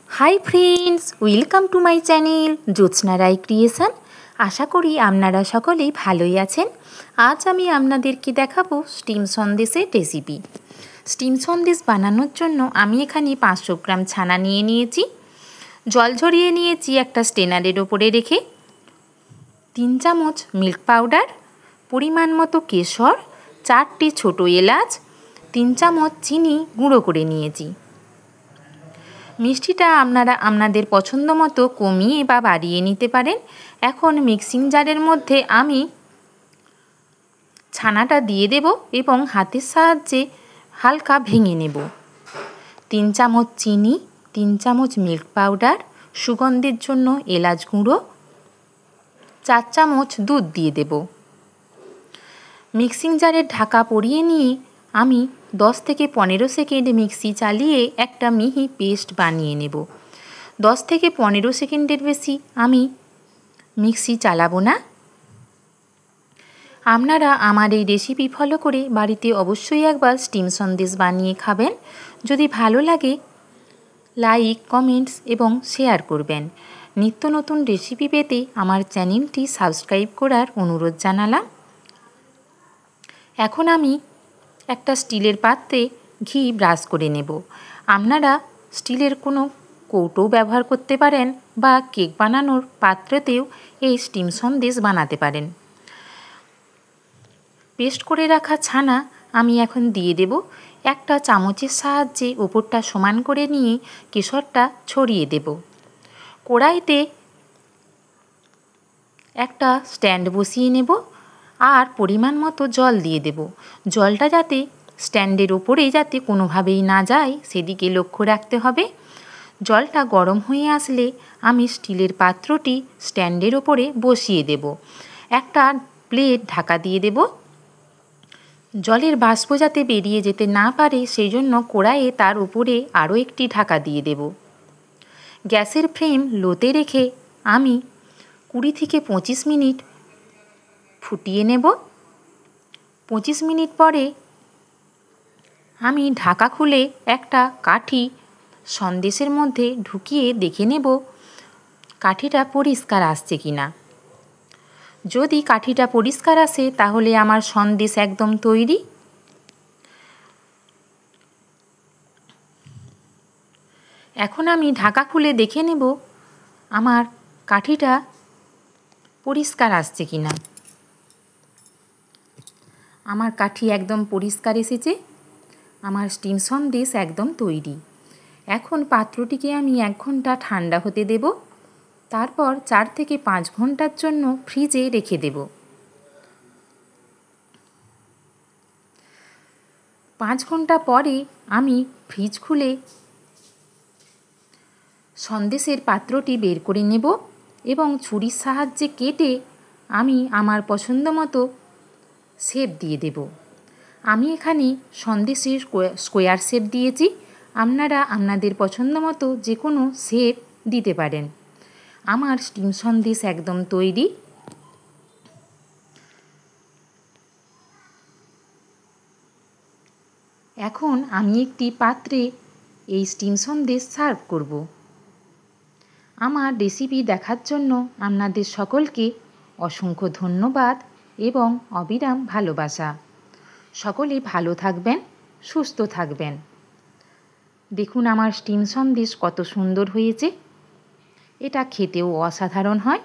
High friends, welcome to my channel Jyotsna Ray creation. আশা করি আপনারা সকলেই ভালোই আছেন। আজ আমি আপনাদেরকে দেখাবো স্টিম সন্দেশের রেসিপি। স্টিম সন্দেশ বানানোর জন্য আমি এখানে 500 গ্রাম ছানা নিয়ে নিয়েছি। জল ঝরিয়ে নিয়েছি একটা স্টেনারের ওপরে রেখে। 3 চামচ মিল্ক পাউডার, পরিমাণ মতো কেশর, 4টি ছোটো এলাচ, 3 চামচ চিনি গুঁড়ো করে নিয়েছি। মিষ্টিটা আপনারা আপনাদের পছন্দ মতো কমিয়ে বা বাড়িয়ে নিতে পারেন। এখন মিক্সিং জারের মধ্যে আমি ছানাটা দিয়ে দেব এবং হাতের সাহায্যে হালকা ভেঙে নেব। 3 চামচ চিনি, 3 চামচ মিল্ক পাউডার, সুগন্ধের জন্য এলাচ গুঁড়ো, 4 চামচ দুধ দিয়ে দেব। মিক্সিং জারের ঢাকা পরিয়ে নিয়ে আমি 10 থেকে 15 সেকেন্ড মিক্সি চালিয়ে একটা মিহি পেস্ট বানিয়ে নেব। 10 থেকে 15 সেকেন্ডের বেশি আমি মিক্সি চালাবো না। আপনারা আমার এই রেসিপি ফলো করে বাড়িতে অবশ্যই একবার স্টিম সন্দেশ বানিয়ে খাবেন। যদি ভালো লাগে লাইক, কমেন্টস এবং শেয়ার করবেন। নিত্য নতুন রেসিপি পেতে আমার চ্যানেলটি সাবস্ক্রাইব করার অনুরোধ জানালাম। এখন আমি একটা স্টিলের পাত্রে ঘি ব্রাশ করে নেব। আপনারা স্টিলের কোনো কৌটো ব্যবহার করতে পারেন বা কেক বানানোর পাত্রতেও এই স্টিম সন্দেশ বানাতে পারেন। পেস্ট করে রাখা ছানা আমি এখন দিয়ে দেব। একটা চামচের সাহায্যে ওপরটা সমান করে নিয়ে কেশরটা ছড়িয়ে দেব। কড়াইতে একটা স্ট্যান্ড বসিয়ে নেব আর পরিমাণ মতো জল দিয়ে দেব। জলটা যাতে স্ট্যান্ডের ওপরে যাতে কোনোভাবেই না যায় সেদিকে লক্ষ্য রাখতে হবে। জলটা গরম হয়ে আসলে আমি স্টিলের পাত্রটি স্ট্যান্ডের ওপরে বসিয়ে দেব। একটা প্লেট ঢাকা দিয়ে দেব। জলের বাষ্প যাতে বেরিয়ে যেতে না পারে সেই জন্য কড়াইয়ে তার উপরে আরও একটি ঢাকা দিয়ে দেব। গ্যাসের ফ্লেম লোতে রেখে আমি 20 থেকে 25 মিনিট ফুটিয়ে নেব। 25 মিনিট পরে আমি ঢাকা খুলে একটা কাঠি সন্দেশের মধ্যে ঢুকিয়ে দেখে নেব কাঠিটা পরিষ্কার আসছে কিনা। যদি কাঠিটা পরিষ্কার আসে তাহলে আমার সন্দেশ একদম তৈরি। এখন আমি ঢাকা খুলে দেখে নেব আমার কাঠিটা পরিষ্কার আসছে কিনা। আমার কাঠি একদম পরিষ্কার এসেছে। আমার স্টিম সন্দেশ একদম তৈরি। এখন পাত্রটিকে আমি 1 ঘন্টা ঠান্ডা হতে দেব। তারপর 4 থেকে 5 ঘন্টার জন্য ফ্রিজে রেখে দেব। 5 ঘন্টা পরে আমি ফ্রিজ খুলে সন্দেশের পাত্রটি বের করে নেব এবং ছুরির সাহায্যে কেটে আমি আমার পছন্দ মতো শেপ দিয়ে দেব। আমি এখানে সন্দেশের স্কোয়ার শেপ দিয়েছি। আপনারা আপনাদের পছন্দ মতো যে কোনো শেপ দিতে পারেন। আমার স্টিম সন্দেশ একদম তৈরি। এখন আমি একটি পাত্রে এই স্টিম সন্দেশ সার্ভ করব। আমার রেসিপি দেখার জন্য আপনাদের সকলকে অসংখ্য ধন্যবাদ এবং অবিরাম ভালোবাসা। সকলে ভালো থাকবেন, সুস্থ থাকবেন। দেখুন আমার স্টিম সন্দেশ কত সুন্দর হয়েছে। এটা খেতেও অসাধারণ হয়।